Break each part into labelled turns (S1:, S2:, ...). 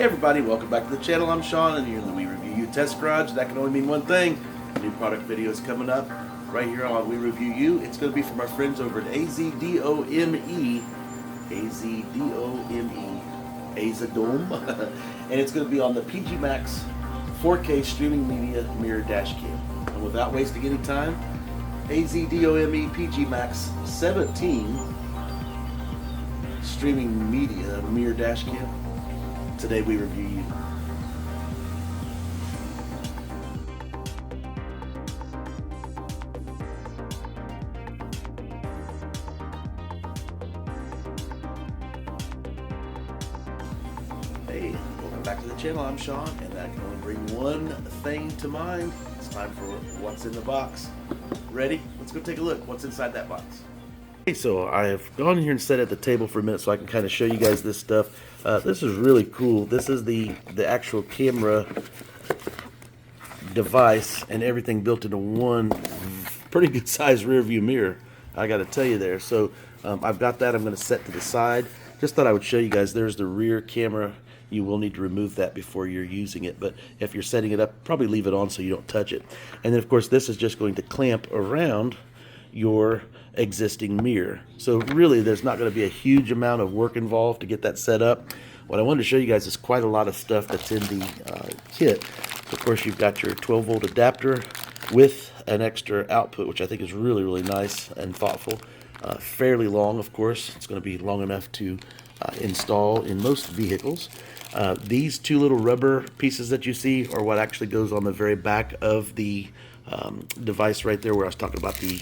S1: everybody, welcome back to the channel. I'm Sean and you're in the We Review You Test Garage. That can only mean one thing. New product video is coming up right here on We Review You. It's going to be from our friends over at AZDOME. AZDOME. And it's going to be on the PG Max 4K streaming media mirror dash cam. And without wasting any time, AZDOME PG17 streaming media mirror dash cam. Today we review you. Hey, welcome back to the channel. I'm Sean, and that can only bring one thing to mind. It's time for what's in the box. Ready? Let's go take a look. What's inside that box? Okay, so I have gone here and sat at the table for a minute so I can kind of show you guys this stuff. This is really cool. This is the actual camera device and everything built into one pretty good size rear view mirror, I got to tell you there. So I've got that. I'm going to set to the side. Just thought I would show you guys. There's the rear camera. You will need to remove that before you're using it, but if you're setting it up, probably leave it on so you don't touch it. And then of course this is just going to clamp around your existing mirror. So really there's not going to be a huge amount of work involved to get that set up. What I wanted to show you guys is quite a lot of stuff that's in the kit. Of course you've got your 12-volt adapter with an extra output, which I think is really nice and thoughtful. Fairly long, of course. It's going to be long enough to install in most vehicles. These two little rubber pieces that you see are what actually goes on the very back of the device right there, where I was talking about the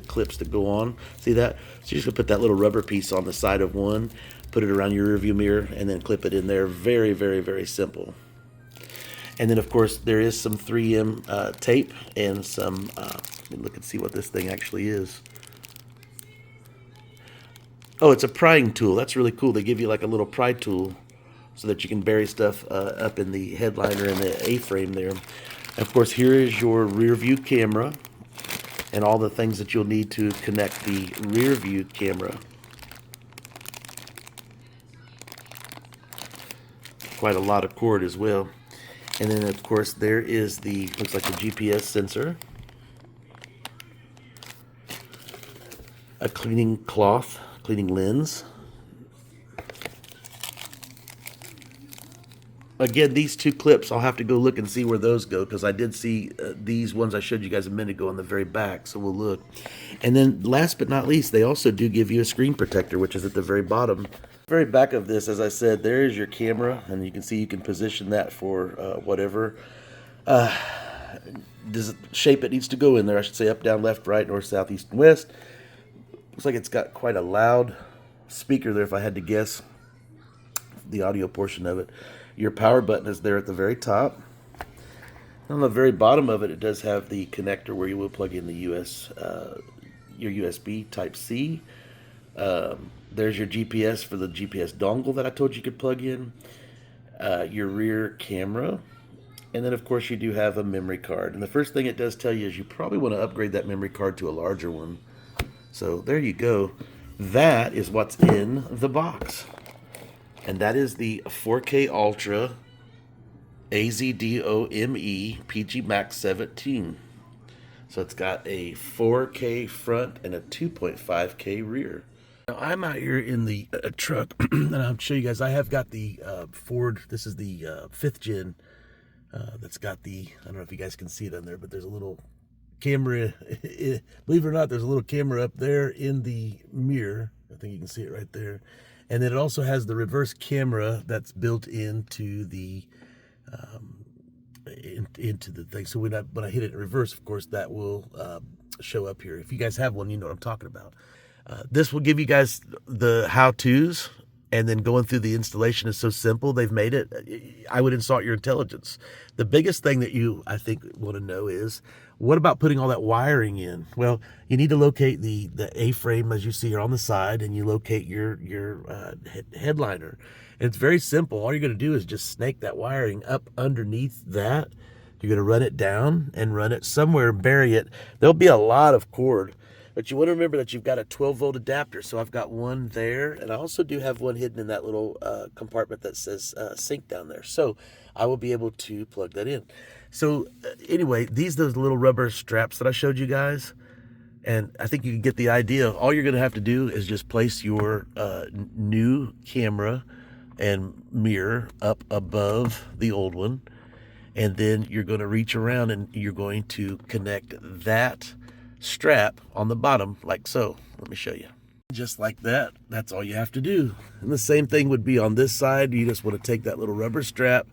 S1: clips that go on. See that? So you're just gonna put that little rubber piece on the side of one, put it around your rear view mirror, and then clip it in there. Very simple. And then of course there is some 3M tape and some let me look and see what this thing actually is. Oh, it's a prying tool. That's really cool. They give you like a little pry tool so that you can bury stuff up in the headliner and the A-frame there. And of course, here is your rear view camera and all the things that you'll need to connect the rear view camera. Quite a lot of cord as well. And then of course there is the, looks like a GPS sensor, a cleaning cloth, cleaning lens. Again, these two clips, I'll have to go look and see where those go, because I did see these ones I showed you guys a minute ago on the very back, so we'll look. And then last but not least, they also do give you a screen protector, which is at the very bottom. Very back of this, as I said, there is your camera, and you can see you can position that for whatever shape it needs to go in there. I should say up, down, left, right, north, south, east, and west. Looks like it's got quite a loud speaker there, if I had to guess the audio portion of it. Your power button is there at the very top. On the very bottom of it, it does have the connector where you will plug in the your USB Type-C. There's your GPS for the GPS dongle that I told you could plug in. Your rear camera. And then, of course, you do have a memory card. And the first thing it does tell you is you probably want to upgrade that memory card to a larger one. So there you go. That is what's in the box. And that is the 4K Ultra AZDOME PG Max 17. So it's got a 4K front and a 2.5K rear. Now I'm out here in the truck, and I'll show you guys. I have got the Ford. This is the 5th gen. That's got the, I don't know if you guys can see it on there, but there's a little camera. Believe it or not, there's a little camera up there in the mirror. I think you can see it right there. And then it also has the reverse camera that's built into the thing. So when I hit it in reverse, of course, that will show up here. If you guys have one, you know what I'm talking about. This will give you guys the how-tos, and then going through the installation is so simple. They've made it. I would insult your intelligence. The biggest thing that you, I think, want to know is, what about putting all that wiring in? Well, you need to locate the A-frame, as you see here on the side, and you locate your headliner. And it's very simple. All you're going to do is just snake that wiring up underneath that. You're going to run it down and run it somewhere, bury it. There'll be a lot of cord But you want to remember that you've got a 12-volt adapter. So I've got one there, and I also do have one hidden in that little compartment that says sync down there. So I will be able to plug that in. So anyway, those little rubber straps that I showed you guys, and I think you can get the idea. All you're going to have to do is just place your new camera and mirror up above the old one, and then you're going to reach around and you're going to connect that strap on the bottom like so. Let me show you. Just like that. That's all you have to do. And the same thing would be on this side. You just want to take that little rubber strap,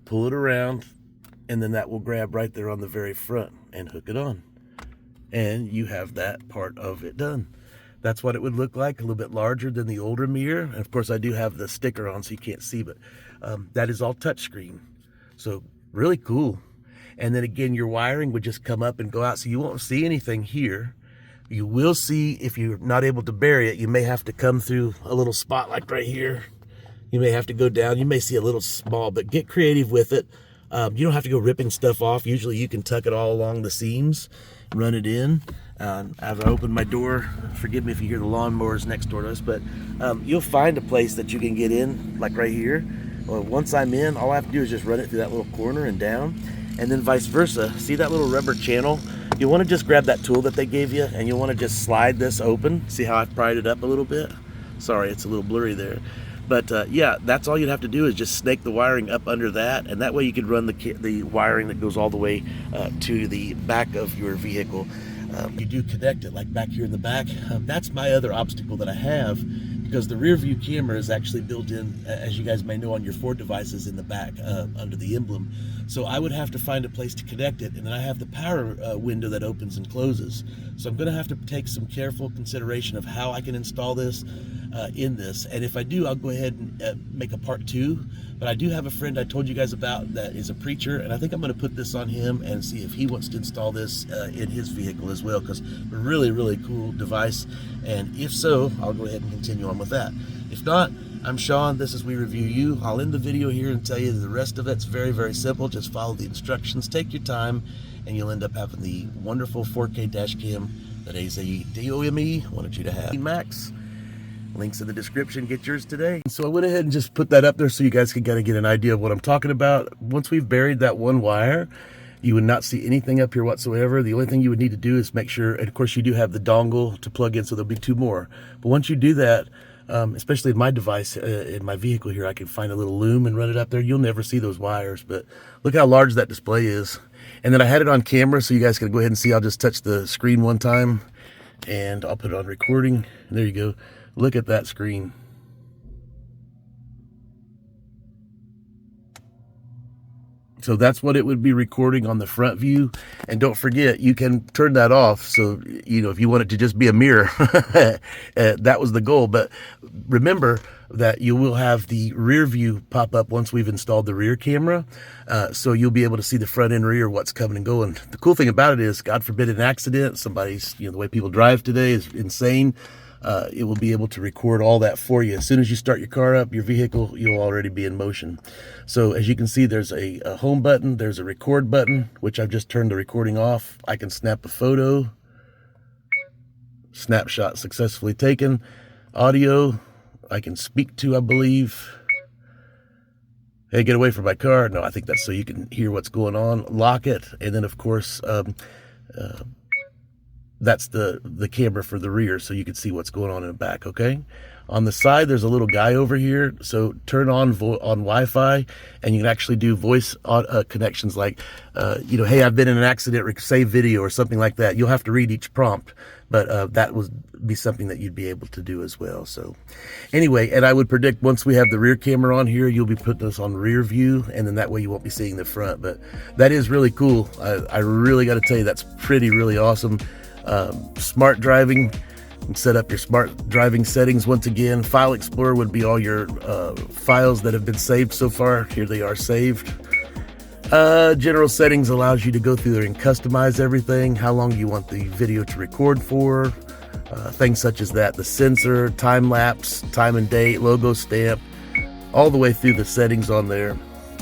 S1: pull it around, and then that will grab right there on the very front and hook it on. And you have that part of it done. That's what it would look like, a little bit larger than the older mirror. And of course I do have the sticker on so you can't see, but that is all touchscreen. So really cool. And then again, your wiring would just come up and go out, so you won't see anything here. You will see, if you're not able to bury it, you may have to come through a little spot like right here. You may have to go down. You may see a little small, but get creative with it. You don't have to go ripping stuff off. Usually you can tuck it all along the seams, run it in. As I open my door, forgive me if you hear the lawnmowers next door to us, but you'll find a place that you can get in, like right here. Well, once I'm in, all I have to do is just run it through that little corner and down, and then vice versa. See that little rubber channel? You want to just grab that tool that they gave you, and you want to just slide this open. See how I've pried it up a little bit? Sorry, it's a little blurry there. But yeah, that's all you'd have to do is just snake the wiring up under that, and that way you could run the wiring that goes all the way to the back of your vehicle. You do connect it, like back here in the back. That's my other obstacle that I have, because the rear view camera is actually built in, as you guys may know, on your Ford devices in the back under the emblem. So I would have to find a place to connect it, and then I have the power window that opens and closes. So I'm going to have to take some careful consideration of how I can install this in this. And if I do, I'll go ahead and make a part 2. But I do have a friend I told you guys about that is a preacher, and I think I'm going to put this on him and see if he wants to install this in his vehicle as well, because a really, really cool device. And if so, I'll go ahead and continue on with that. If not, I'm Sean, this is We Review You. I'll end the video here and tell you the rest of it's very, very simple. Just follow the instructions, take your time, and you'll end up having the wonderful 4K dash cam that AZDOME wanted you to have. Max, links in the description, get yours today. So I went ahead and just put that up there so you guys can kind of get an idea of what I'm talking about. Once we've buried that one wire, you would not see anything up here whatsoever. The only thing you would need to do is make sure, and of course you do have the dongle to plug in, so there'll be 2 more. But once you do that, especially in my device, in my vehicle here, I can find a little loom and run it up there. You'll never see those wires, but look how large that display is. And then I had it on camera, so you guys can go ahead and see. I'll just touch the screen one time, and I'll put it on recording. And there you go. Look at that screen. So that's what it would be recording on the front view. And don't forget, you can turn that off. So, you know, if you want it to just be a mirror, that was the goal. But remember that you will have the rear view pop up once we've installed the rear camera. So you'll be able to see the front and rear, what's coming and going. The cool thing about it is, God forbid an accident, somebody's, you know, the way people drive today is insane. It will be able to record all that for you. As soon as you start your car up, your vehicle, you'll already be in motion. So as you can see, there's a home button, there's a record button, which I've just turned the recording off. I can snap a photo. Snapshot successfully taken. Audio, I can speak to, I believe. Hey, get away from my car. No, I think that's so you can hear what's going on. Lock it. And then, of course, that's the camera for the rear, so you can see what's going on in the back, okay? On the side, there's a little guy over here, so turn on Wi-Fi, and you can actually do voice connections like, you know, hey, I've been in an accident, save video, or something like that. You'll have to read each prompt, but that would be something that you'd be able to do as well. So anyway, and I would predict once we have the rear camera on here, you'll be putting this on rear view, and then that way you won't be seeing the front. But that is really cool. I really got to tell you, that's really awesome. Smart driving, and set up your smart driving settings. Once again, File Explorer would be all your files that have been saved so far. Here they are saved. General settings allows you to go through there and customize everything. How long you want the video to record for, things such as that. The sensor, time lapse, time and date, logo stamp, all the way through the settings on there.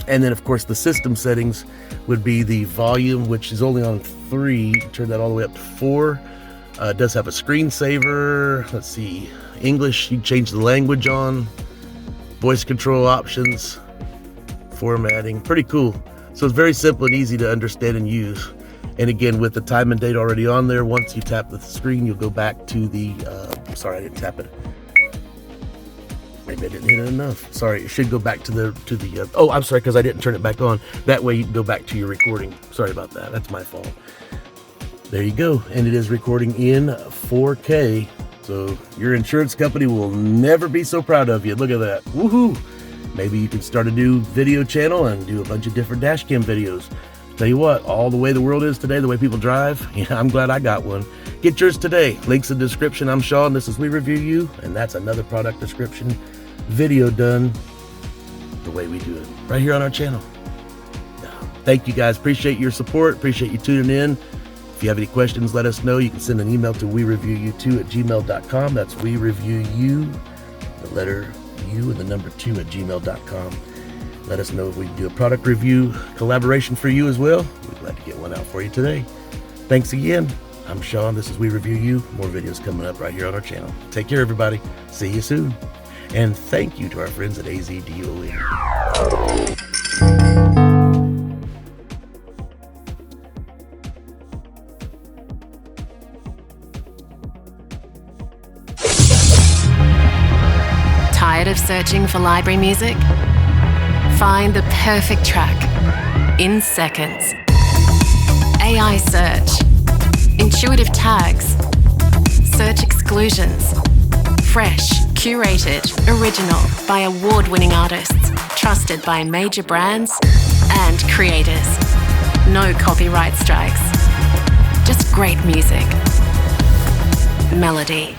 S1: And then of course the system settings would be the volume, which is only on 3. Turn that all the way up to 4. It does have a screensaver. Let's see, English, you can change the language on, voice control options, formatting, pretty cool. So it's very simple and easy to understand and use. And again, with the time and date already on there, once you tap the screen, you'll go back to the, sorry, I didn't tap it. Maybe I didn't hit it enough. Sorry, it should go back to the, oh, I'm sorry, because I didn't turn it back on. That way you can go back to your recording. Sorry about that, that's my fault. There you go, and it is recording in 4K. So your insurance company will never be so proud of you. Look at that, woohoo. Maybe you can start a new video channel and do a bunch of different dash cam videos. Tell you what, all the way the world is today, the way people drive, yeah, I'm glad I got one. Get yours today. Links in the description. I'm Sean, this is We Review You, and that's another product description video done the way we do it right here on our channel. Thank you guys, appreciate your support, appreciate you tuning in. If you have any questions, let us know. You can send an email to wereviewyu2@gmail.com. That's wereviewyu, the letter U and the number 2@gmail.com. Let us know if we can do a product review collaboration for you as well. We'd glad to get one out for you today. Thanks again. I'm Sean, this is We Review You. More videos coming up right here on our channel. Take care, everybody. See you soon. And thank you to our friends at AZDOME.
S2: Tired of searching for library music? Find the perfect track in seconds. AI search, intuitive tags, search exclusions, fresh, curated, original by award-winning artists, trusted by major brands and creators. No copyright strikes, just great music. Melody.